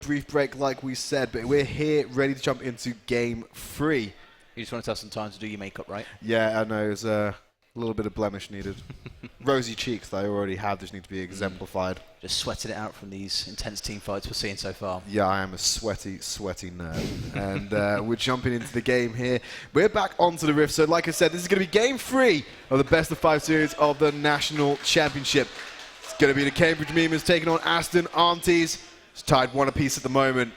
brief break like we said, but we're here ready to jump into game 3. You just want to have some time to do your makeup, right? Yeah, I know. There's a little bit of blemish needed. Rosy cheeks that I already have just need to be exemplified. Just sweating it out from these intense team fights we're seeing so far. Yeah, I am a sweaty nerd. And we're jumping into the game here. We're back onto the Rift. So like I said, this is going to be game 3 of the best of 5 series of the National Championship. It's going to be the Cambridge Memers taking on Aston Aunties. It's tied 1 apiece at the moment.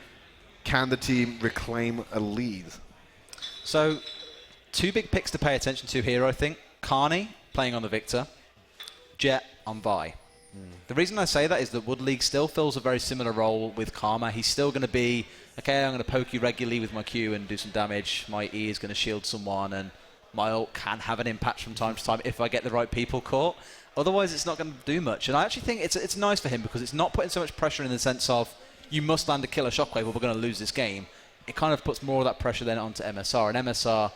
Can the team reclaim a lead? So, 2 big picks to pay attention to here, I think. Carney playing on the Victor, Jet on Vi. The reason I say that is that Wood League still fills a very similar role with Karma. He's still going to be, okay, I'm going to poke you regularly with my Q and do some damage. My E is going to shield someone, and my ult can have an impact from time to time if I get the right people caught. Otherwise, it's not going to do much. And I actually think it's nice for him because it's not putting so much pressure in the sense of, you must land a killer shockwave or we're going to lose this game. It kind of puts more of that pressure then onto MSR. And MSR,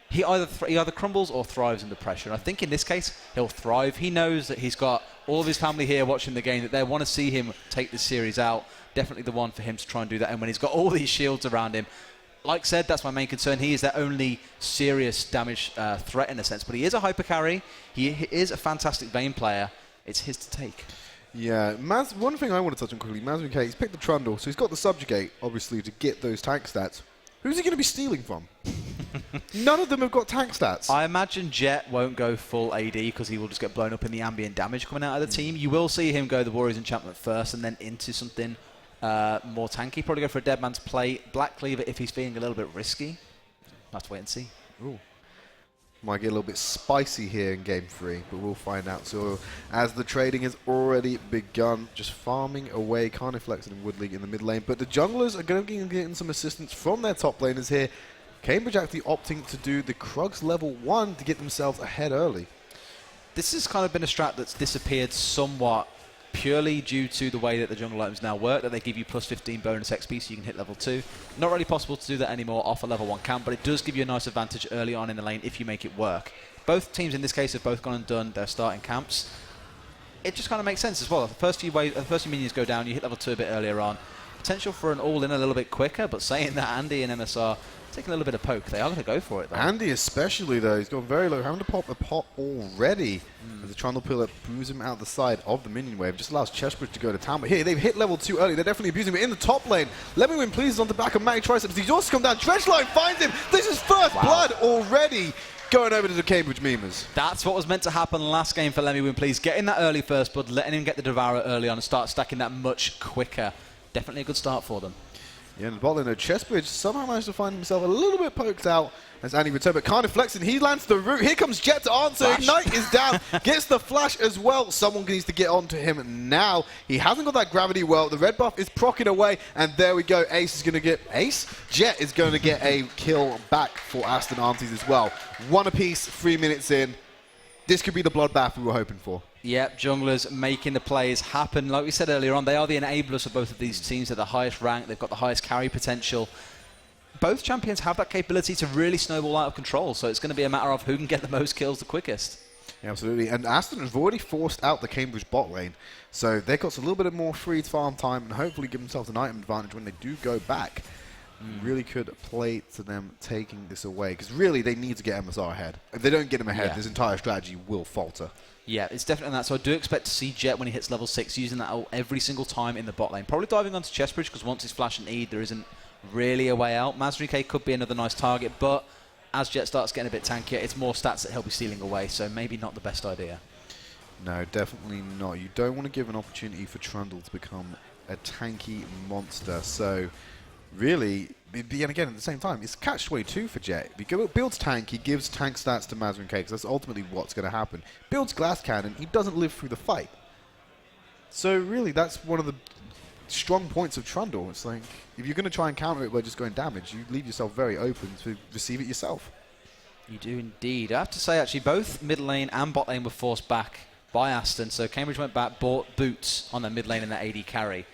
he either crumbles or thrives under pressure. And I think in this case, he'll thrive. He knows that he's got all of his family here watching the game, that they want to see him take this series out. Definitely the one for him to try and do that. And when he's got all these shields around him, like said, that's my main concern. He is their only serious damage threat in a sense. But he is a hyper carry. He is a fantastic Vayne player. It's his to take. Yeah, Maz, one thing I want to touch on quickly, Mazwin, he's picked the Trundle, so he's got the Subjugate, obviously, to get those tank stats. Who's he going to be stealing from? None of them have got tank stats. I imagine Jet won't go full AD because he will just get blown up in the ambient damage coming out of the team. You will see him go the Warriors Enchantment first and then into something more tanky. Probably go for a Dead Man's Play. Black Cleaver if he's feeling a little bit risky. We'll have to wait and see. Ooh. Might get a little bit spicy here in game 3, but we'll find out. So as the trading has already begun, just farming away, Carniflex and Wood League in the mid lane, but the junglers are going to be getting some assistance from their top laners here. Cambridge actually opting to do the Krugs level 1 to get themselves ahead early. This has kind of been a strat that's disappeared somewhat purely due to the way that the jungle items now work, that they give you plus 15 bonus XP so you can hit level 2. Not really possible to do that anymore off a level 1 camp, but it does give you a nice advantage early on in the lane if you make it work. Both teams in this case have both gone and done their starting camps. It just kind of makes sense as well. The first few minions go down, you hit level 2 a bit earlier on. Potential for an all-in a little bit quicker, but saying that, Andy and MSR taking a little bit of poke. They are going to go for it, though. Andy especially, though. He's gone very low. Having to pop a pot already. As the Trundle Pillar moves him out the side of the minion wave. Just allows Chessbridge to go to town. But here, they've hit level 2 early. They're definitely abusing him. In the top lane, Let Me Win Please is on the back of Matty Triceps. He's also come down. Dredgeline finds him. This is first blood already going over to the Cambridge Memers. That's what was meant to happen last game for Let Me Win Please. Getting that early first blood, letting him get the Devourer early on and start stacking that much quicker. Definitely a good start for them. Yeah, and the bot lane, Chessbridge somehow managed to find himself a little bit poked out as Andy returned, but kind of flexing. He lands the root. Here comes Jet to answer. Flash. Ignite is down. Gets the flash as well. Someone needs to get onto him now. He hasn't got that gravity well. The red buff is proccing away, and there we go. Ace is going to get... Ace? Jet is going to get a kill back for Aston Aunties as well. 1 apiece, 3 minutes in. This could be the bloodbath we were hoping for. Yep, junglers making the plays happen. Like we said earlier on, they are the enablers of both of these teams at the highest rank. They've got the highest carry potential. Both champions have that capability to really snowball out of control, so it's going to be a matter of who can get the most kills the quickest. Yeah, absolutely. And Aston have already forced out the Cambridge bot lane, so they've got a little bit more free farm time and hopefully give themselves an item advantage when they do go back. Really could play to them taking this away, because really they need to get MSR ahead. If they don't get him ahead, this entire strategy will falter. Yeah, it's definitely that. So I do expect to see Jet when he hits level 6 using that ult every single time in the bot lane. Probably diving onto Chessbridge because once he's flash and E, there isn't really a way out. Mazrike could be another nice target, but as Jet starts getting a bit tankier, it's more stats that he'll be stealing away, so maybe not the best idea. No, definitely not. You don't want to give an opportunity for Trundle to become a tanky monster. So really, and again, at the same time, it's catch-22 for Jet. If he builds tank, he gives tank stats to Mazrin K, because that's ultimately what's going to happen. Builds glass cannon, he doesn't live through the fight. So really, that's one of the strong points of Trundle. It's like, if you're going to try and counter it by just going damage, you leave yourself very open to receive it yourself. You do indeed. I have to say, actually, both mid lane and bot lane were forced back by Aston. So Cambridge went back, bought boots on their mid lane and their AD carry.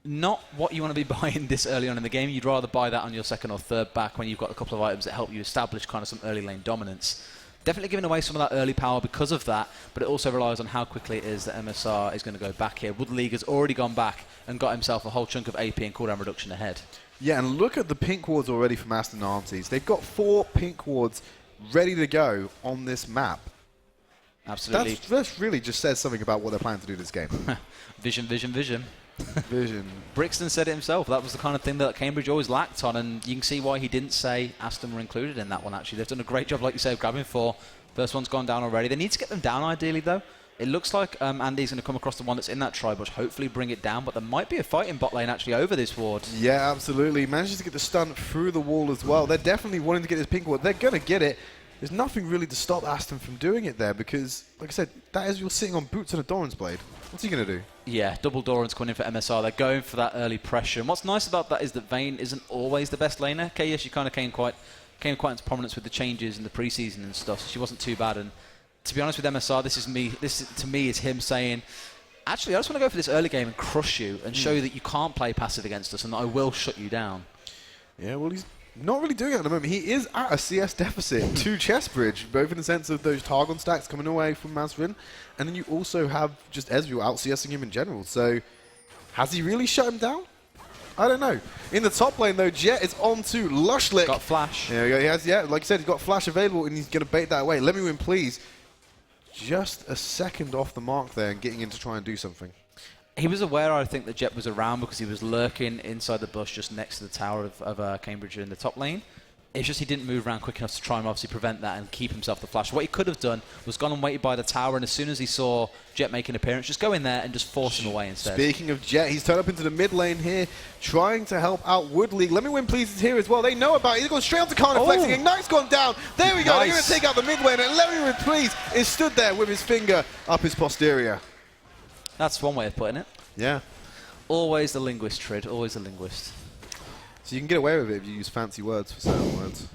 Not what you want to be buying this early on in the game. You'd rather buy that on your second or third back when you've got a couple of items that help you establish kind of some early lane dominance. Definitely giving away some of that early power because of that, but it also relies on how quickly it is that MSR is going to go back here. Wood League has already gone back and got himself a whole chunk of AP and cooldown reduction ahead. Yeah, and look at the pink wards already from Aston Arties. They've got 4 pink wards ready to go on this map. Absolutely. That really just says something about what they're planning to do this game. Vision, vision, vision. Vision. Brixton said it himself. That was the kind of thing that Cambridge always lacked on, and you can see why he didn't say Aston were included in that one, actually. They've done a great job, like you say, of grabbing 4. First one's gone down already. They need to get them down, ideally, though. It looks like Andy's going to come across the one that's in that tri-bush, hopefully bring it down, but there might be a fight in bot lane, actually, over this ward. Yeah, absolutely. Manages to get the stun through the wall as well. They're definitely wanting to get this pink ward. They're going to get it. There's nothing really to stop Aston from doing it there because, like I said, that is you're sitting on boots and a Doran's blade. What's he going to do? Yeah, double Doran's coming in for MSR. They're going for that early pressure. And what's nice about that is that Vayne isn't always the best laner. KS, she kind of came quite into prominence with the changes in the preseason and stuff, so she wasn't too bad. And to be honest with MSR, this to me is him saying, actually, I just want to go for this early game and crush you and show you that you can't play passive against us and that I will shut you down. Yeah, well, he's not really doing it at the moment. He is at a CS deficit to Chessbridge, both in the sense of those Targon stacks coming away from Mazrin, and then you also have just Ezreal out CSing him in general. So, has he really shut him down? I don't know. In the top lane, though, Jet is on to Lushlick. Got Flash. Yeah, he has, yeah, like you said, he's got Flash available, and he's going to bait that away. Let me win, please. Just a second off the mark there and getting in to try and do something. He was aware, I think, that Jet was around because he was lurking inside the bush just next to the tower of Cambridge in the top lane. It's just he didn't move around quick enough to try and obviously prevent that and keep himself the flash. What he could have done was gone and waited by the tower, and as soon as he saw Jet make an appearance, just go in there and just force him away instead. Speaking of Jet, he's turned up into the mid lane here, trying to help out Wood League. Let me win, please, is here as well. They know about it. He's gone straight onto Karna flexing. Ignite's gone down. There we go. They're going to take out the mid lane, and Let me win, please, is stood there with his finger up his posterior. That's one way of putting it. Yeah. Always the linguist, Trid. Always the linguist. So you can get away with it if you use fancy words for certain words.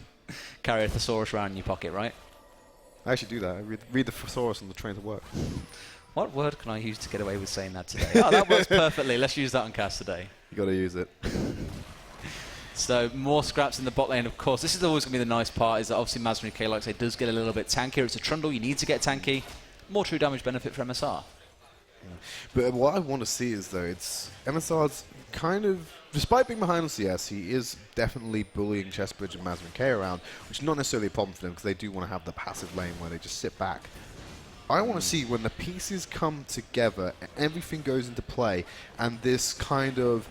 Carry a thesaurus around in your pocket, right? I actually do that. I read the thesaurus on the train to work. What word can I use to get away with saying that today? Oh, that works perfectly. Let's use that on cast today. You got to use it. So more scraps in the bot lane, of course. This is always going to be the nice part, is that obviously Mazrin K, like I say, does get a little bit tankier. It's a Trundle. You need to get tanky. More true damage benefit for MSR. Yeah. But what I want to see is, though, it's MSR's kind of, despite being behind on CS, he is definitely bullying Chessbridge and Mazrin K around, which is not necessarily a problem for them because they do want to have the passive lane where they just sit back. I want to see when the pieces come together, everything goes into play, and this kind of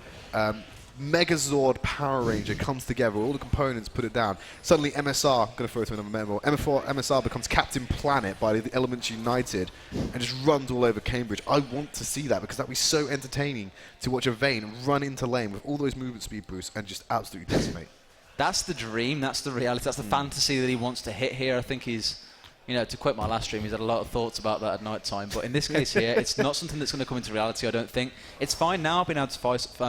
Megazord Power Ranger comes together, all the components put it down. Suddenly MSR, going to throw it to another member, MSR becomes Captain Planet by the Elements United and just runs all over Cambridge. I want to see that because that would be so entertaining to watch a Vayne run into lane with all those movement speed boosts and just absolutely decimate. That's the dream, that's the reality, that's the fantasy that he wants to hit here. I think he's, you know, to quote my last stream, he's had a lot of thoughts about that at night time. But in this case here, it's not something that's going to come into reality, I don't think. It's fine now being able to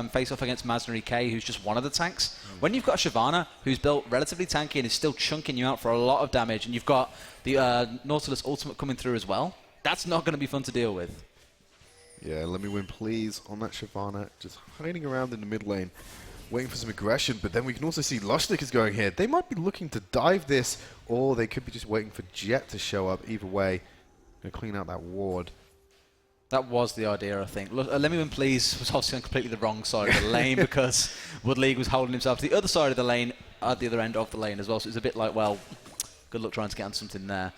face off against Mazrin K, who's just one of the tanks. When you've got a Shyvana, who's built relatively tanky and is still chunking you out for a lot of damage, and you've got the Nautilus Ultimate coming through as well, that's not going to be fun to deal with. Yeah, let me win, please, on that Shyvana, just hiding around in the mid lane, waiting for some aggression, but then we can also see Lushlick is going here. They might be looking to dive this, or they could be just waiting for Jet to show up. Either way, going to clean out that ward. That was the idea, I think. Look, Let Me Win Please was obviously on completely the wrong side of the lane because Wood League was holding himself to the other side of the lane, at the other end of the lane as well, so it was a bit like, well, good luck trying to get on something there.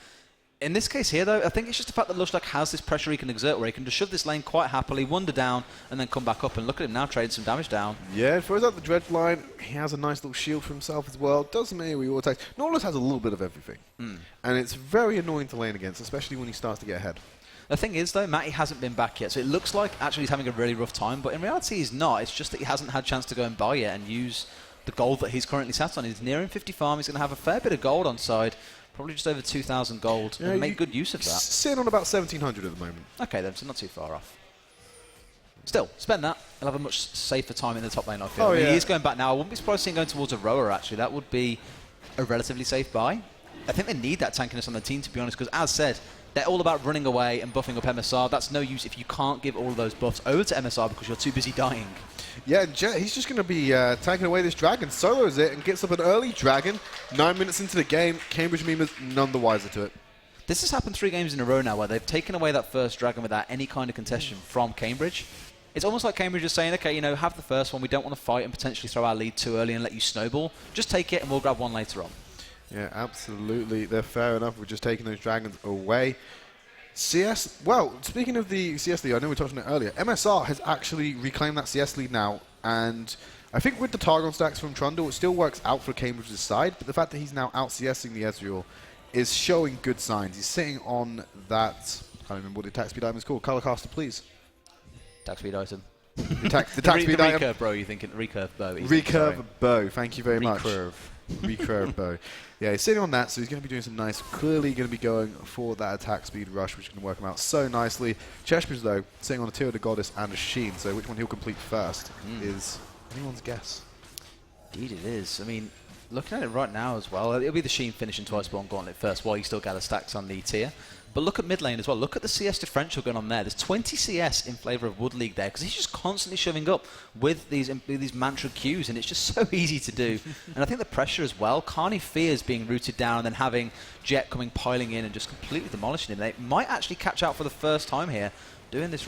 In this case here, though, I think it's just the fact that Lushlick has this pressure he can exert where he can just shove this lane quite happily, wander down, and then come back up. And look at him now trading some damage down. Yeah, throws out the Dredge line. He has a nice little shield for himself as well. Doesn't mean we all attack. Nautilus has a little bit of everything. And it's very annoying to lane against, especially when he starts to get ahead. The thing is, though, Matty hasn't been back yet, so it looks like actually he's having a really rough time, but in reality he's not. It's just that he hasn't had a chance to go and buy yet and use the gold that he's currently sat on. He's nearing 50 farm. He's going to have a fair bit of gold on side. Probably just over 2,000 gold, and make good use of that. Sitting on about 1,700 at the moment. Okay then, so not too far off. Still, spend that. He'll have a much safer time in the top lane, I feel. I mean, he's going back now. I wouldn't be surprised seeing him going towards a rower, actually. That would be a relatively safe buy. I think they need that tankiness on the team, to be honest, because as said, they're all about running away and buffing up MSR. That's no use if you can't give all of those buffs over to MSR because you're too busy dying. Yeah, Jet, he's just going to be tanking away this dragon, solos it, and gets up an early dragon. 9 minutes into the game, Cambridge Memers none the wiser to it. This has happened 3 games in a row now where they've taken away that first dragon without any kind of contestation from Cambridge. It's almost like Cambridge is saying, okay, you know, have the first one. We don't want to fight and potentially throw our lead too early and let you snowball. Just take it and we'll grab one later on. Yeah, absolutely. They're fair enough. We're just taking those dragons away. CS, well, speaking of the CS lead, I know we touched on it earlier. MSR has actually reclaimed that CS lead now, and I think with the Targon stacks from Trundle, it still works out for Cambridge's side, but the fact that he's now out CSing the Ezreal is showing good signs. He's sitting on that, I can't remember what the attack speed item is called. Colorcaster, please. Attack speed item. The attack speed item. Recurve bow, you thinking? Recurve bow. Recurve bow, thank you very much. Recurve bow. Yeah, he's sitting on that, so he's going to be doing some nice, clearly going to be going for that attack speed rush, which is going to work him out so nicely. Cheshbridge, though, sitting on a Tear of the Goddess and a Sheen, so which one he'll complete first is anyone's guess. Indeed it is. I mean, looking at it right now as well, it'll be the Sheen finishing twice born Gauntlet first while you still gather stacks on the tier. But look at mid lane as well. Look at the CS differential going on there. There's 20 CS in favour of Wood League there because he's just constantly shoving up with these mantra Qs, and it's just so easy to do. And I think the pressure as well. Carney fears being rooted down and then having Jet coming piling in and just completely demolishing him. They might actually catch out for the first time here doing this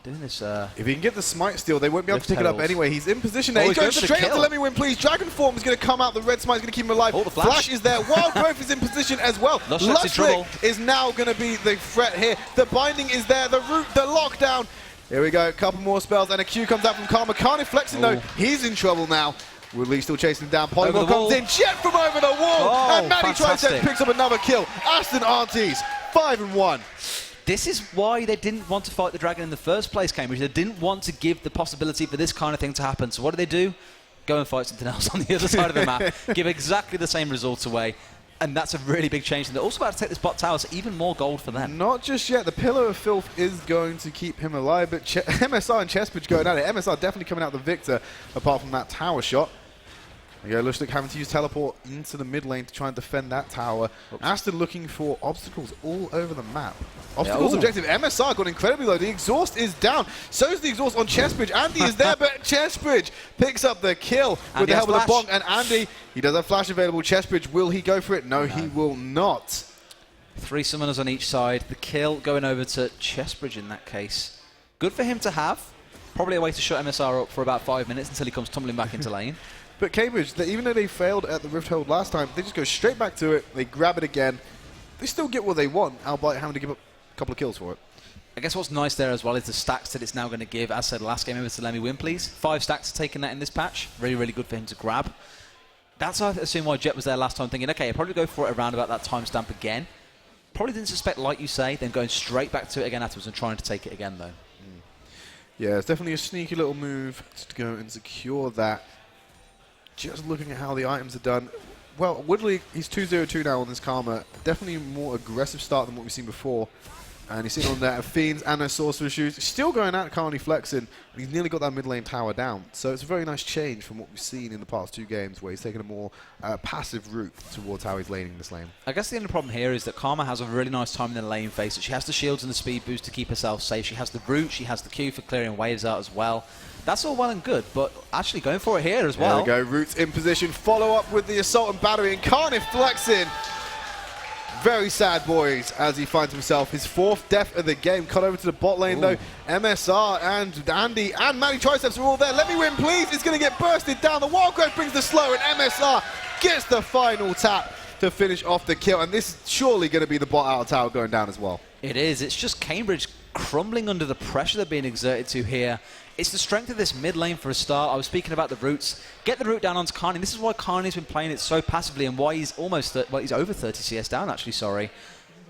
if he can get the smite steal, they won't be able to pick it up anyway. He's in position there. He's going straight up to Let Me Win, please. Dragon Form is going to come out. The red smite is going to keep him alive. The flash is there. Wild Growth is in position as well. Lushlick is now going to be the threat here. The binding is there. The root, the lockdown. Here we go. A couple more spells and a Q comes out from Karma. Carney flexing though. He's in trouble now. Woodley still chasing him down. Polymorph comes in. Jet from over the wall. And Matty Tricep picks up another kill. Aston Aunties, 5-1. This is why they didn't want to fight the dragon in the first place, Cambridge. They didn't want to give the possibility for this kind of thing to happen. So what do? Go and fight something else on the other side of the map. Give exactly the same results away. And that's a really big change. And they're also about to take this bot tower, so even more gold for them. Not just yet. The Pillar of Filth is going to keep him alive, but MSR and Chessbridge going at it. MSR definitely coming out the victor, apart from that tower shot. There you go, Lushlick having to use teleport into the mid lane to try and defend that tower. Aston looking for obstacles all over the map. Obstacles objective. MSR got incredibly low. The exhaust is down. So is the exhaust on Chessbridge. Andy is there, but Chessbridge picks up the kill with the help of the bonk. And Andy, he does have flash available. Chessbridge, will he go for it? No, he will not. 3 summoners on each side. The kill going over to Chessbridge in that case. Good for him to have. Probably a way to shut MSR up for about 5 minutes until he comes tumbling back into lane. But Cambridge, even though they failed at the Rift Hold last time, they just go straight back to it. They grab it again. They still get what they want, albeit having to give up a couple of kills for it. I guess what's nice there as well is the stacks that it's now going to give. As said last game, over to Let Me Win, please. 5 stacks taking that in this patch. Really, really good for him to grab. That's, I assume, why Jet was there last time, thinking, okay, I'll probably go for it around about that timestamp again. Probably didn't suspect, like you say, then going straight back to it again afterwards and trying to take it again, though. Yeah, it's definitely a sneaky little move to go and secure that. Just looking at how the items are done. Well, Woodley, he's 2-0-2 now on this Karma. Definitely a more aggressive start than what we've seen before. And he's sitting on there, Fiends and no Sorcerer Shoes. Still going out, currently flexing. And he's nearly got that mid lane tower down. So it's a very nice change from what we've seen in the past 2 games, where he's taken a more passive route towards how he's laning this lane. I guess the only problem here is that Karma has a really nice time in the lane phase. She has the shields and the speed boost to keep herself safe. She has the root, she has the Q for clearing waves out as well. That's all well and good, but actually going for it here as well. There we go, Roots in position, follow up with the Assault and Battery, and Carnif flexing. Very sad, boys, as he finds himself his 4th death of the game. Cut over to the bot lane, though. MSR and Andy and Matty Triceps are all there. Let me win, please. It's going to get bursted down. The Wild Growth brings the slow, and MSR gets the final tap to finish off the kill. And this is surely going to be the bot out of tower going down as well. It is. It's just Cambridge crumbling under the pressure they're being exerted to here. It's the strength of this mid lane for a start. I was speaking about the roots. Get the root down onto Carney. This is why Carney's been playing it so passively and why he's almost, well, he's over 30 CS down, actually, sorry.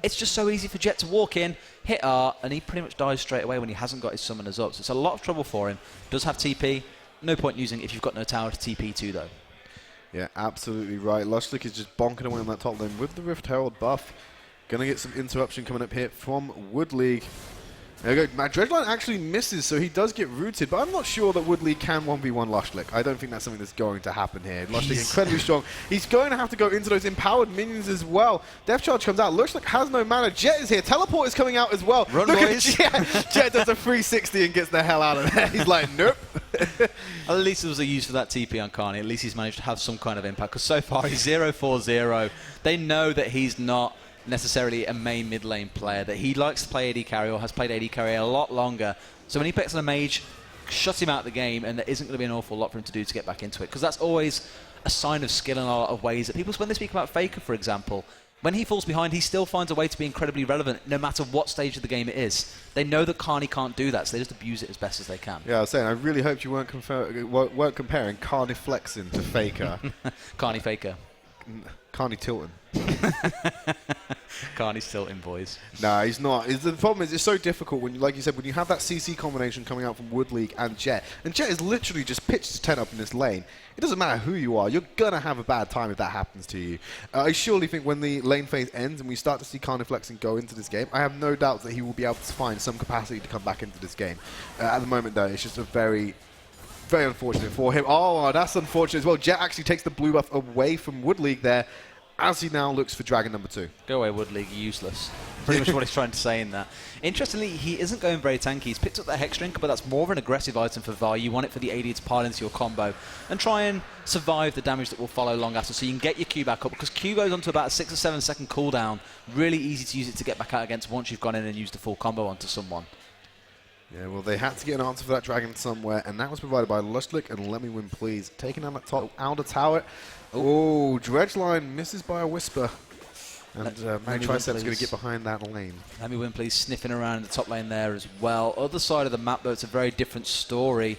It's just so easy for Jet to walk in, hit R, and he pretty much dies straight away when he hasn't got his summoners up. So it's a lot of trouble for him. Does have TP. No point using it if you've got no tower to TP to, though. Yeah, absolutely right. Lushlick is just bonking away on that top lane with the Rift Herald buff. Going to get some interruption coming up here from Wood League. There we go. Dredgeline actually misses, so he does get rooted, but I'm not sure that Woodley can 1v1 Lushlick. I don't think that's something that's going to happen here. Lushlick incredibly strong. He's going to have to go into those empowered minions as well. Death Charge comes out. Lushlick has no mana. Jet is here. Teleport is coming out as well. Run, Look boys. at Jet. Jet does a 360 and gets the hell out of there. He's like, nope. At least it was a use for that TP on Carney. At least he's managed to have some kind of impact, because so far he's 0-4-0. They know that he's not necessarily a main mid lane player, that he likes to play AD carry or has played AD carry a lot longer. So when he picks on a mage, shuts him out of the game, and there isn't going to be an awful lot for him to do to get back into it, because that's always a sign of skill in a lot of ways. That people, when they speak about Faker, for example, when he falls behind, he still finds a way to be incredibly relevant, no matter what stage of the game it is. They know that Carney can't do that, so they just abuse it as best as they can. Yeah, I was saying, I really hoped you weren't comparing Carney flexing to Faker. Carney Faker. Carney tilting. Carney's tilting, boys. No, he's not. The problem is, it's so difficult when, like you said, when you have that CC combination coming out from Wood League and Jet is literally just pitched his 10 up in this lane. It doesn't matter who you are, you're gonna have a bad time if that happens to you. I surely think when the lane phase ends and we start to see Carney flexing go into this game, I have no doubt that he will be able to find some capacity to come back into this game. At the moment, though, it's just a very unfortunate for him. Oh, that's unfortunate as well. Jet actually takes the blue buff away from Wood League there, as he now looks for Dragon number 2. Go away, Wood League, useless. Pretty much what he's trying to say in that. Interestingly, he isn't going very tanky. He's picked up the Hex Drink, but that's more of an aggressive item for Vi. You want it for the AD to pile into your combo and try and survive the damage that will follow long after, so you can get your Q back up, because Q goes on to about a 6 or 7 second cooldown. Really easy to use it to get back out against once you've gone in and used the full combo onto someone. Yeah, well, they had to get an answer for that Dragon somewhere, and that was provided by Lushlick and Let Me Win Please. Taking down that top outer tower. Oh, Dredgeline misses by a whisper. And Mary Tricep's going to get behind that lane. Let Me Win Please sniffing around in the top lane there as well. Other side of the map, though, it's a very different story,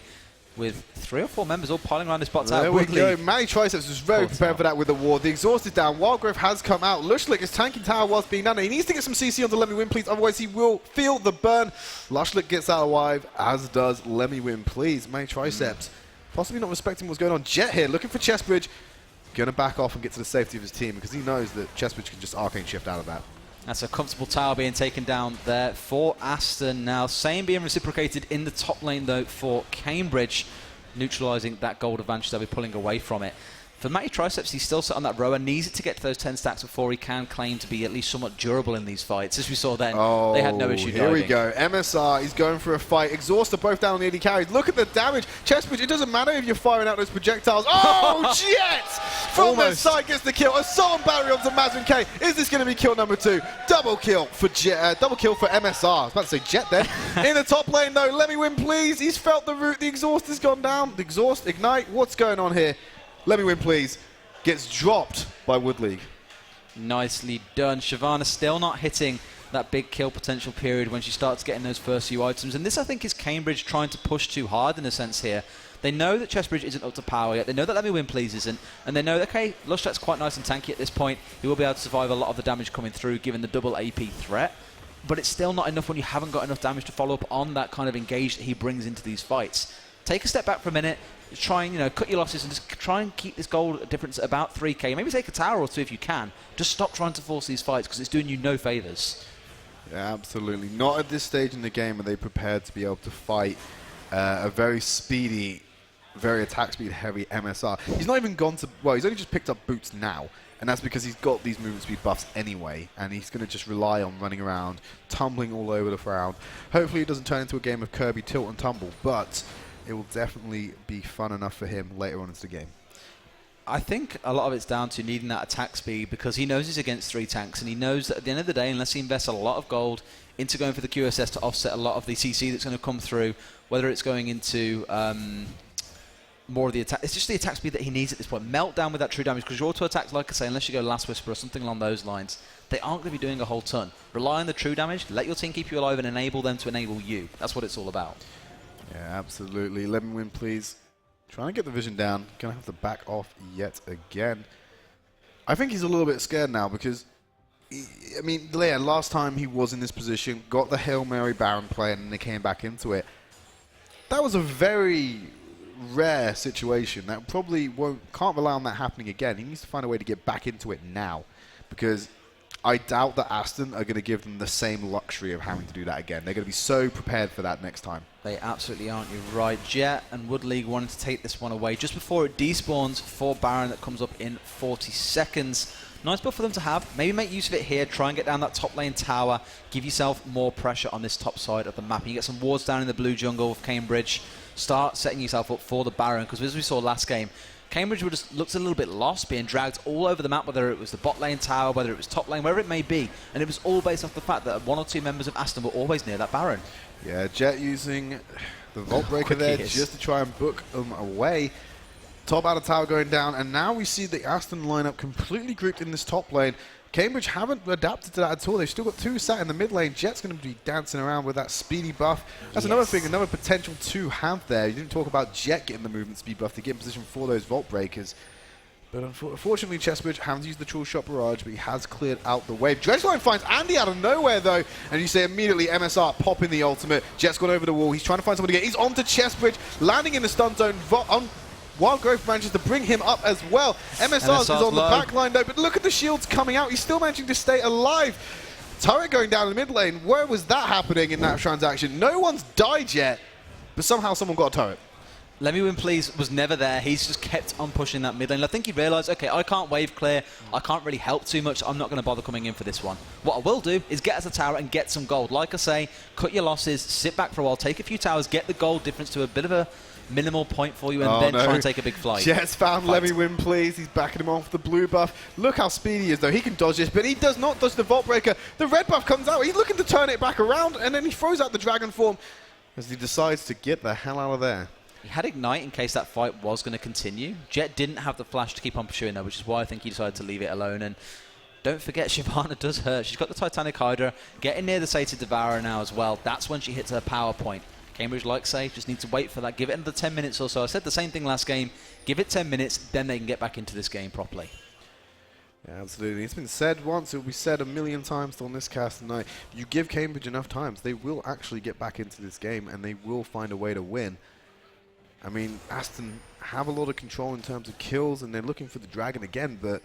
with 3 or 4 members all piling around this bot tower. There we go. Manny Triceps was very prepared for that with the ward. The exhaust is down. Wildgrowth has come out. Lushlick is tanking tower whilst being done. He needs to get some CC onto Let Me Win Please, otherwise he will feel the burn. Lushlick gets out alive, as does Let Me Win Please. Manny Triceps possibly not respecting what's going on. Jet here looking for Chessbridge. Going to back off and get to the safety of his team, because he knows that Chessbridge can just arcane shift out of that. That's a comfortable tower being taken down there for Aston now. Same being reciprocated in the top lane, though, for Cambridge, neutralising that gold advantage they'll be pulling away from it. For Matty Triceps, he's still sat on that row and needs it to get to those 10 stacks before he can claim to be at least somewhat durable in these fights. As we saw then, they had no issue Here diving. we go. MSR, he's going for a fight. Exhaust are both down on the AD carries. Look at the damage. Chessbridge, it doesn't matter if you're firing out those projectiles. Oh, Jet! From the side gets the kill. Assault barrier onto Mazin K. Is this going to be kill number 2? Double kill for Jet, double kill for MSR. I was about to say Jet there. In the top lane, though, Let Me Win Please. He's felt the root. The exhaust has gone down. The exhaust, ignite. What's going on here? Let Me Win Please gets dropped by Wood League. Nicely done. Shyvana still not hitting that big kill potential period when she starts getting those first few items. And this, I think, is Cambridge trying to push too hard in a sense here. They know that Chessbridge isn't up to power yet. They know that Let Me Win Please isn't. And they know that, okay, Lushlet's quite nice and tanky at this point. He will be able to survive a lot of the damage coming through, given the double AP threat. But it's still not enough when you haven't got enough damage to follow up on that kind of engage that he brings into these fights. Take a step back for a minute. Try and, cut your losses and just try and keep this goal difference at about 3k. Maybe take a tower or 2 if you can. Just stop trying to force these fights, because it's doing you no favours. Yeah, absolutely. Not at this stage in the game are they prepared to be able to fight a very speedy, very attack speed heavy MSR. He's not even gone to, well, he's only just picked up boots now. And that's because he's got these movement speed buffs anyway, and he's going to just rely on running around, tumbling all over the ground. Hopefully it doesn't turn into a game of Kirby tilt and tumble, but it will definitely be fun enough for him later on into the game. I think a lot of it's down to needing that attack speed, because he knows he's against 3 tanks, and he knows that at the end of the day, unless he invests a lot of gold into going for the QSS to offset a lot of the CC that's going to come through, whether it's going into more of the attack, it's just the attack speed that he needs at this point. Meltdown with that true damage, because your auto attacks, like I say, unless you go Last Whisper or something along those lines, they aren't going to be doing a whole ton. Rely on the true damage, let your team keep you alive, and enable them to enable you. That's what it's all about. Yeah, absolutely. Let Me Win Please. Trying to get the vision down. Going to have to back off yet again. I think he's a little bit scared now, because, last time he was in this position, got the Hail Mary Baron play, and then they came back into it. That was a very rare situation. That probably can't rely on that happening again. He needs to find a way to get back into it now, because I doubt that Aston are going to give them the same luxury of having to do that again. They're going to be so prepared for that next time. They absolutely aren't. You're right. Jet and Wood League wanted to take this one away just before it despawns for Baron that comes up in 40 seconds. Nice buff for them to have. Maybe make use of it here. Try and get down that top lane tower. Give yourself more pressure on this top side of the map. And you get some wards down in the blue jungle with Cambridge. Start setting yourself up for the Baron, because as we saw last game, Cambridge would just looked a little bit lost, being dragged all over the map, whether it was the bot lane tower, whether it was top lane, wherever it may be. And it was all based off the fact that one or two members of Aston were always near that Baron. Yeah, Jet using the Vault Breaker there just to try and book them away. Top out of tower going down, and now we see the Aston lineup completely grouped in this top lane. Cambridge haven't adapted to that at all. They've still got two sat in the mid lane. Jet's going to be dancing around with that speedy buff. That's another thing, another potential to have there. You didn't talk about Jet getting the movement speed buff to get in position for those Vault Breakers. But unfortunately, Chessbridge hasn't used the Tool Shot Barrage, but he has cleared out the wave. Dredgeline finds Andy out of nowhere, though, and you say immediately MSR popping the ultimate. Jet's gone over the wall. He's trying to find someone to get. He's onto Chessbridge, landing in the stun zone. Wild Growth manages to bring him up as well. MSR is on the back line, though, but look at the shields coming out. He's still managing to stay alive. Turret going down in the mid lane. Where was that happening in that transaction? No one's died yet, but somehow someone got a turret. Let Me Win Please was never there. He's just kept on pushing that mid lane. I think he realised, okay, I can't wave clear. I can't really help too much. I'm not going to bother coming in for this one. What I will do is get us a tower and get some gold. Like I say, cut your losses, sit back for a while, take a few towers, get the gold difference to a bit of a minimal point for you, and then try and take a big flight. Jet's found Let Me Win Please. He's backing him off the blue buff. Look how speedy he is, though. He can dodge this, but he does not dodge the Vault Breaker. The red buff comes out. He's looking to turn it back around, and then he throws out the dragon form as he decides to get the hell out of there. He had Ignite in case that fight was going to continue. Jet didn't have the flash to keep on pursuing, though, which is why I think he decided to leave it alone. And don't forget, Shyvana does hurt. She's got the Titanic Hydra, getting near the Sated Devourer now as well. That's when she hits her power point. Cambridge, like safe, just need to wait for that. Give it another 10 minutes or so. I said the same thing last game. Give it 10 minutes, then they can get back into this game properly. Yeah, absolutely. It's been said once, it will be said a million times on this cast tonight. You give Cambridge enough times, they will actually get back into this game, and they will find a way to win. I mean, Aston have a lot of control in terms of kills, and they're looking for the dragon again, but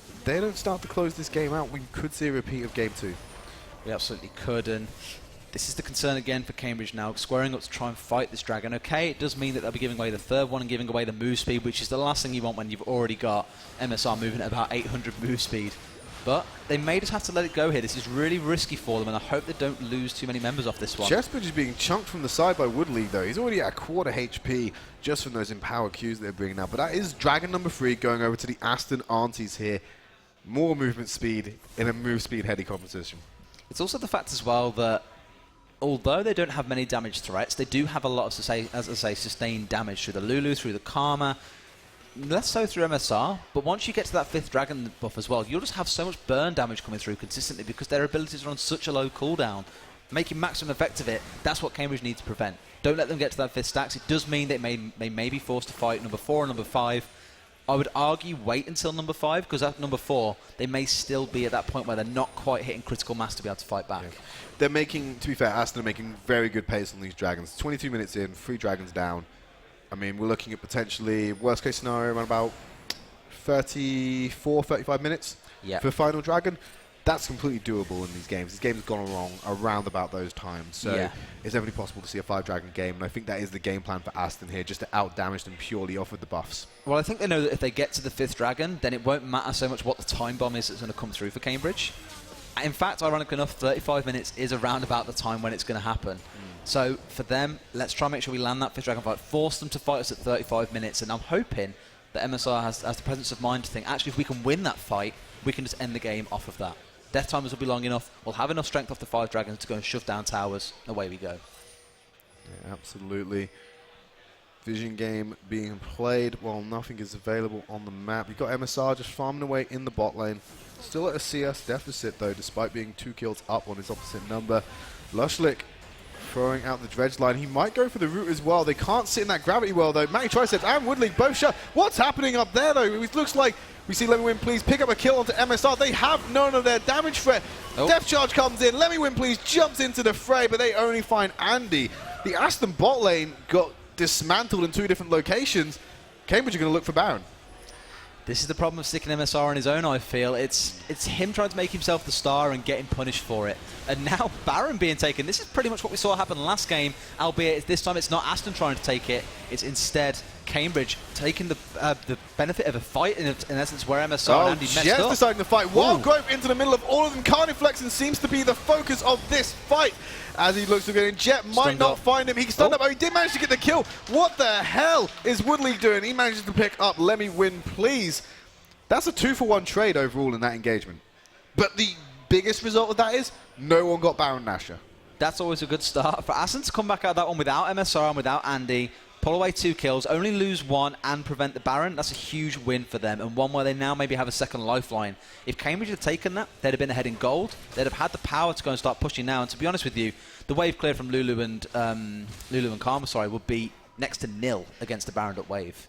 if they don't start to close this game out, we could see a repeat of Game 2. We absolutely could, and this is the concern again for Cambridge now, squaring up to try and fight this dragon. Okay, it does mean that they'll be giving away the third one and giving away the move speed, which is the last thing you want when you've already got MSR moving at about 800 move speed. But they may just have to let it go here. This is really risky for them, and I hope they don't lose too many members off this one. Chessbridge is being chunked from the side by Woodley, though. He's already at a quarter HP just from those Empower Qs they're bringing out. But that is Dragon number 3 going over to the Aston Aunties here. More movement speed in a move speed heady competition. It's also the fact as well that although they don't have many damage threats, they do have a lot of, as I say, sustained damage through the Lulu, through the Karma, less so through MSR, but once you get to that 5th Dragon buff as well, you'll just have so much burn damage coming through consistently because their abilities are on such a low cooldown. Making maximum effect of it, that's what Cambridge needs to prevent. Don't let them get to that 5th stacks. It does mean that they may be forced to fight number 4 and number 5. I would argue wait until number 5, because at number 4, they may still be at that point where they're not quite hitting critical mass to be able to fight back. Yeah. They're making, to be fair, Aston are making very good pace on these dragons. 22 minutes in, 3 dragons down. I mean, we're looking at potentially, worst case scenario, around about 34, 35 minutes for final dragon. That's completely doable in these games. These games have gone wrong around about those times. So it's definitely possible to see a 5-dragon game. And I think that is the game plan for Aston here, just to out-damage them purely off of the buffs. Well, I think they know that if they get to the 5th dragon, then it won't matter so much what the time bomb is that's going to come through for Cambridge. In fact, ironic enough, 35 minutes is around about the time when it's going to happen. So for them, let's try and make sure we land that 5th dragon fight, force them to fight us at 35 minutes. And I'm hoping that MSR has the presence of mind to think, actually, if we can win that fight, we can just end the game off of that. Death timers will be long enough. We'll have enough strength off the 5 dragons to go and shove down towers. Away we go. Yeah, absolutely. Vision game being played while nothing is available on the map. You've got MSR just farming away in the bot lane. Still at a CS deficit, though, despite being 2 kills up on his opposite number. Lushlick throwing out the dredge line. He might go for the root as well. They can't sit in that gravity well, though. Matty Triceps and Woodley both shot. What's happening up there, though? It looks like we see Let Me Win Please pick up a kill onto MSR. They have none of their damage threat. Death Charge comes in. Let Me Win Please jumps into the fray, but they only find Andy. The Aston bot lane got dismantled in 2 different locations. Cambridge are going to look for Baron. This is the problem of sticking MSR on his own, I feel. It's him trying to make himself the star and getting punished for it. And now Baron being taken. This is pretty much what we saw happen last game, albeit this time it's not Aston trying to take it. It's instead Cambridge taking the benefit of a fight in essence where MSR and Andy messed Jets up. deciding to fight. Wild Growth into the middle of all of them. Carniflexing seems to be the focus of this fight as he looks to get in. Jet might not find him. He stunned up, but he did manage to get the kill. What the hell is Woodleague doing? He manages to pick up Let Me Win Please. That's a 2-for-1 trade overall in that engagement. But the biggest result of that is no one got Baron Nashor. That's always a good start. For Aston to come back out of that one without MSR and without Andy, pull away 2 kills, only lose 1 and prevent the Baron, that's a huge win for them, and one where they now maybe have a second lifeline. If Cambridge had taken that, they'd have been ahead in gold. They'd have had the power to go and start pushing now. And to be honest with you, the wave clear from Lulu and Karma, would be next to nil against the Baron wave.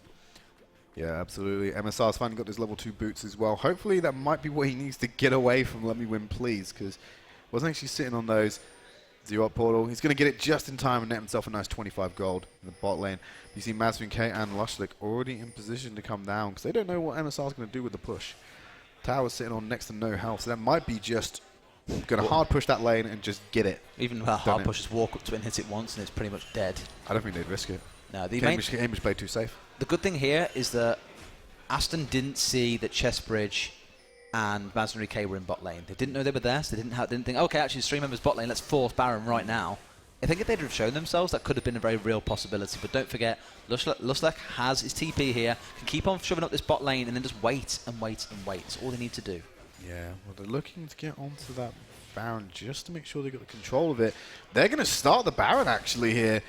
Yeah, absolutely. MSR's finally got his level 2 boots as well. Hopefully that might be what he needs to get away from Let Me Win Please, because wasn't actually sitting on those. 0-up portal. He's going to get it just in time and net himself a nice 25 gold in the bot lane. You see Mazvin K and Lushlick already in position to come down because they don't know what MSR is going to do with the push. Tower's sitting on next to no health, so that might be just going to hard push that lane and just get it. Even hard push, just walk up to it and hit it once and it's pretty much dead. I don't think they'd risk it. No, Cambridge played too safe. The good thing here is that Aston didn't see that Chessbridge and Mazvin K were in bot lane. They didn't know they were there, so they didn't think, okay, actually, there's 3 members bot lane, let's force Baron right now. I think if they'd have shown themselves, that could have been a very real possibility. But don't forget, Lushlick has his TP here, can keep on shoving up this bot lane and then just wait and wait and wait. That's all they need to do. Yeah, well, they're looking to get onto that Baron just to make sure they got the control of it. They're going to start the Baron, actually, here.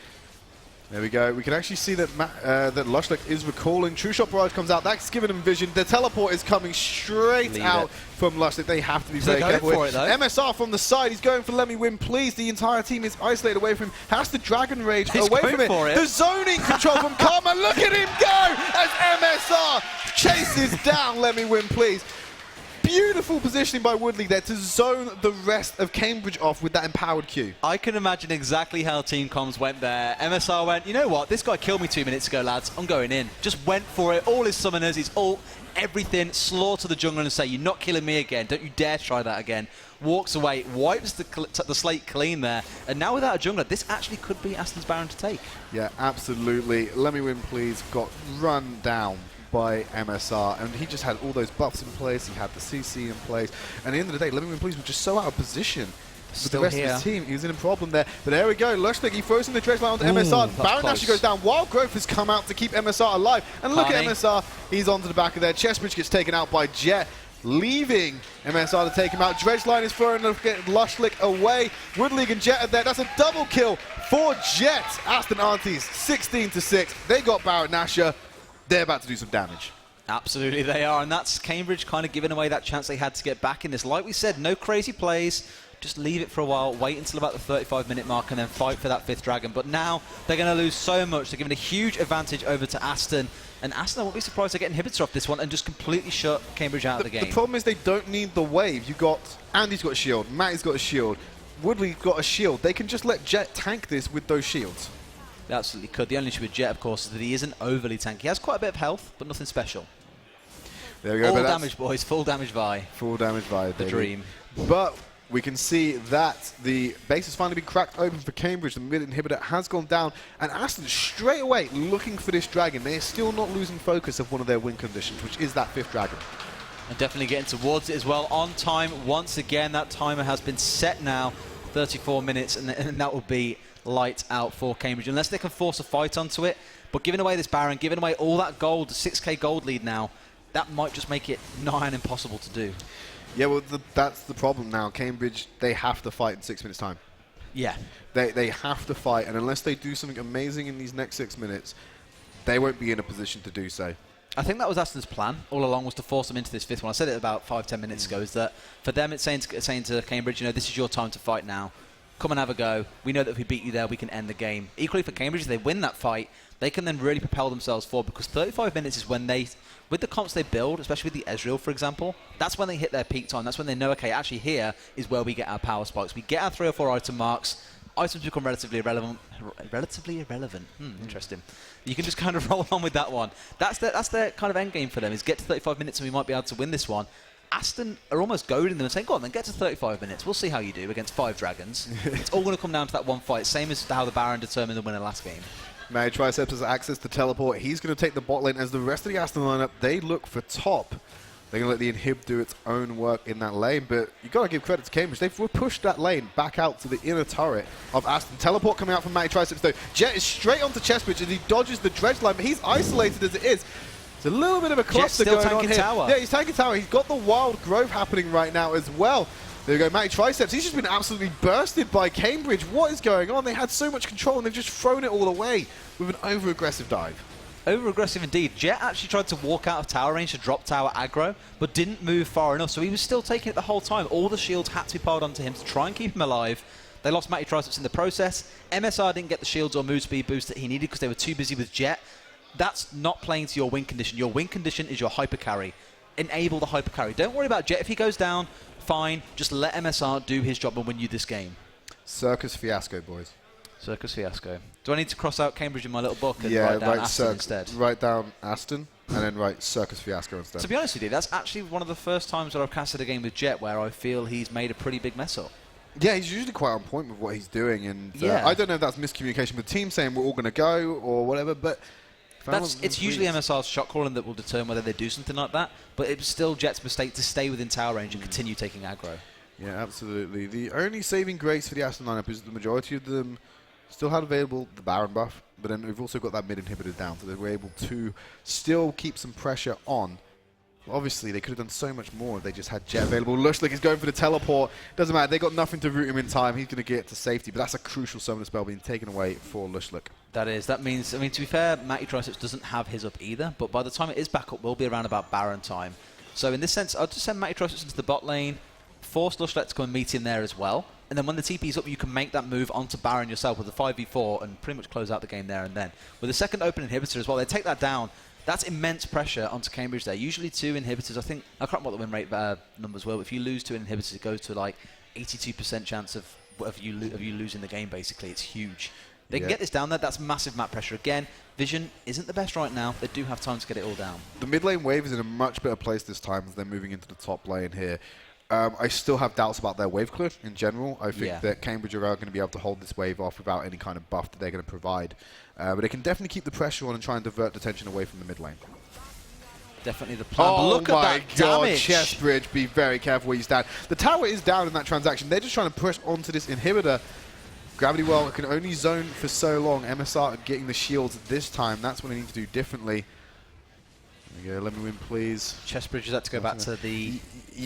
There we go. We can actually see that that Lushlick is recalling. True Shot Barrage comes out. That's giving him vision. The teleport is coming straight out from Lushlick. They have to be very careful for it, though. MSR from the side. He's going for Let Me Win Please. The entire team is isolated away from him. Has the Dragon Rage away from it. The zoning control from Karma. Look at him go as MSR chases down Let Me Win Please. Beautiful positioning by Woodleague there to zone the rest of Cambridge off with that empowered Q. I can imagine exactly how Team Comms went there. MSR went, you know what, this guy killed me 2 minutes ago, lads. I'm going in. Just went for it. All his summoners, his ult, everything. Slaughter the jungler and say, you're not killing me again. Don't you dare try that again. Walks away, wipes the slate clean there. And now without a jungler, this actually could be Aston's Baron to take. Yeah, absolutely. Let Me Win Please got run down by MSR, and he just had all those buffs in place. He had the CC in place, and at the end of the day, Let Me Win Please was just so out of position with the rest of his team. He was in a problem there, but there we go. Lushlick, he throws in the dredge line onto MSR. Baron actually goes down. Wild Growth has come out to keep MSR alive, and look at MSR. He's onto the back of there. Chessbridge gets taken out by Jet, leaving MSR to take him out. Dredge line is throwing Lushlick away. Woodleague and Jet are there. That's a double kill for Jet. Aston Aunties 16-6. They got Baron Nashor. They're about to do some damage. Absolutely they are, and that's Cambridge kind of giving away that chance they had to get back in this. Like we said, no crazy plays, just leave it for a while, wait until about the 35-minute mark and then fight for that 5th dragon. But now they're going to lose so much. They're giving a huge advantage over to Aston, and Aston, I won't be surprised they get inhibitors off this one and just completely shut Cambridge out of the game. The problem is they don't need the wave. You got Andy's got a shield, Matty's got a shield, Woodley's got a shield. They can just let Jet tank this with those shields. They absolutely could. The only issue with Jet, of course, is that he isn't overly tanky. He has quite a bit of health, but nothing special. There we go. Full damage, boys. Full damage Vi. Full damage Vi. The dream. But we can see that the base has finally been cracked open for Cambridge. The mid inhibitor has gone down, and Aston straight away looking for this dragon. They are still not losing focus of one of their win conditions, which is that 5th dragon. And definitely getting towards it as well. On time once again. That timer has been set now. 34 minutes, and that will be light out for Cambridge, unless they can force a fight onto it. But giving away this Baron, giving away all that gold, the 6k gold lead now, that might just make it nigh on impossible to do. Yeah, well, that's the problem now. Cambridge, they have to fight in 6 minutes' time. Yeah. They have to fight, and unless they do something amazing in these next 6 minutes, they won't be in a position to do so. I think that was Aston's plan all along, was to force them into this 5th one. I said it about 5-10 minutes ago, is that for them it's saying to Cambridge, you know, this is your time to fight now. Come and have a go. We know that if we beat you there, we can end the game. Equally for Cambridge, if they win that fight, they can then really propel themselves forward, because 35 minutes is when they, with the comps they build, especially with the Ezreal, for example, that's when they hit their peak time. That's when they know, okay, actually here is where we get our power spikes. We get our 3 or 4 item marks. Items become relatively irrelevant. Interesting. You can just kind of roll on with that one. That's their kind of end game for them, is get to 35 minutes and we might be able to win this one. Aston are almost goading them and saying, go on then, get to 35 minutes. We'll see how you do against 5 dragons. It's all going to come down to that one fight, same as how the Baron determined the winner last game. Mary Triceps has access to teleport. He's going to take the bot lane as the rest of the Aston lineup, they look for top. They're going to let the inhib do its own work in that lane, but you've got to give credit to Cambridge. They've pushed that lane back out to the inner turret of Aston. Teleport coming out from Matty Triceps, though. Jet is straight onto Chessbridge as he dodges the dredge line, but he's isolated as it is. It's a little bit of a cluster going on here. Tower. Yeah, he's tanking tower. He's got the wild growth happening right now as well. There we go, Matty Triceps. He's just been absolutely bursted by Cambridge. What is going on? They had so much control and they've just thrown it all away with an over-aggressive dive. Over-aggressive indeed. Jet actually tried to walk out of tower range to drop tower aggro, but didn't move far enough, so he was still taking it the whole time. All the shields had to be piled onto him to try and keep him alive. They lost Matty Triceps in the process. MSR didn't get the shields or move speed boost that he needed because they were too busy with Jet. That's not playing to your win condition. Your win condition is your hyper carry. Enable the hyper carry. Don't worry about Jet. If he goes down, fine. Just let MSR do his job and win you this game. Circus fiasco, boys. Circus fiasco. Do I need to cross out Cambridge in my little book and Yeah, write down Aston instead? Write down Aston and then write Circus fiasco instead. To be honest with you, that's actually one of the first times that I've casted a game with Jet where I feel he's made a pretty big mess up. Yeah, he's usually quite on point with what he's doing, and yeah. I don't know if that's miscommunication with the team saying we're all going to go or whatever, but it's usually MSR's shot calling that will determine whether they do something like that, but it was still Jet's mistake to stay within tower range and continue taking aggro. Yeah, absolutely. The only saving grace for the Aston lineup is the majority of them still had available the Baron buff, but then we've also got that mid inhibitor down, so they were able to still keep some pressure on. Obviously, they could have done so much more if they just had Jet available. Lushlik is going for the teleport. Doesn't matter. They got nothing to root him in time. He's going to get to safety, but that's a crucial summoner spell being taken away for Lushlik. That is. That means, I mean, to be fair, Matty Triceps doesn't have his up either, but by the time it is back up, we'll be around about Baron time. So in this sense, I'll just send Matty Triceps into the bot lane, force Lushlik to come and meet him there as well, and then when the TP's up, you can make that move onto Baron yourself with a 5v4 and pretty much close out the game there and then. With a second open inhibitor as well, they take that down. That's immense pressure onto Cambridge there. Usually 2 inhibitors, I can't remember what the win rate numbers were, but if you lose 2 inhibitors, it goes to like 82% chance of you losing the game, basically. It's huge. They can get this down there. That's massive map pressure. Again, Vision isn't the best right now. They do have time to get it all down. The mid lane wave is in a much better place this time as they're moving into the top lane here. I still have doubts about their wave clear in general. I think that Cambridge are going to be able to hold this wave off without any kind of buff that they're going to provide. But they can definitely keep the pressure on and try and divert attention away from the mid lane. Definitely the plan. Oh look my at that god, damage. Chessbridge, be very careful where you stand. The tower is down in that transaction. They're just trying to push onto this inhibitor. Gravity Well can only zone for so long. MSR are getting the shields this time. That's what they need to do differently. There we go, let me win, please. Chessbridge has had to go back to the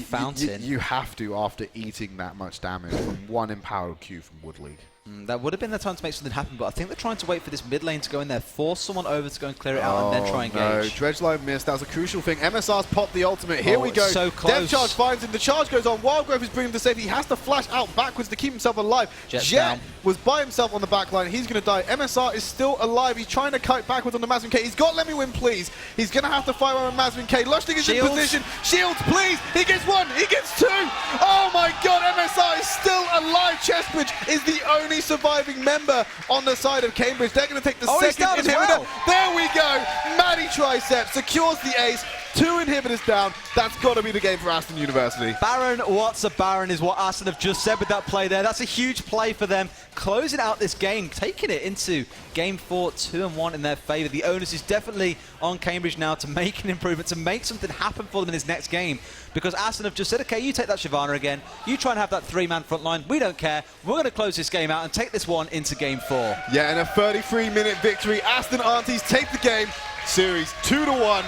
fountain. You have to after eating that much damage from one empowered Q from Wood League. That would have been the time to make something happen, but I think they're trying to wait for this mid lane to go in there, force someone over to go and clear it out, and then try and engage. No, Dredge line missed. That was a crucial thing. MSR's popped the ultimate. Here we go. So close. Death Charge finds him. The charge goes on. Wildgrowth is bringing him to safety. He has to flash out backwards to keep himself alive. Jet was by himself on the back line. He's going to die. MSR is still alive. He's trying to kite backwards on the Mazvin K. He's got Let Me Win, please. He's going to have to fire on Mazvin K. Lushlik is in position. Shields, please. He gets 1. He gets 2. Oh my god, MSR is still alive. Chessbridge is the only surviving member on the side of Cambridge. They're going to take the second inhibitor. Well. There we go. Matty Triceps secures the ace. 2 inhibitors down. That's got to be the game for Aston University. Baron, what's a Baron is what Aston have just said with that play there. That's a huge play for them. Closing out this game, taking it into game 4, 2-1 in their favour. The onus is definitely on Cambridge now to make an improvement, to make something happen for them in this next game. Because Aston have just said, okay, you take that Shyvana again. You try and have that 3-man front line. We don't care. We're going to close this game out and take this one into game 4. Yeah, and a 33-minute victory. Aston Aunties take the game. Series 2-1.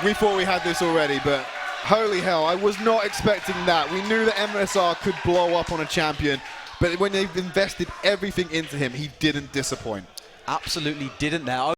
We thought we had this already, but holy hell, I was not expecting that. We knew that MSR could blow up on a champion, but when they've invested everything into him, he didn't disappoint. Absolutely didn't there.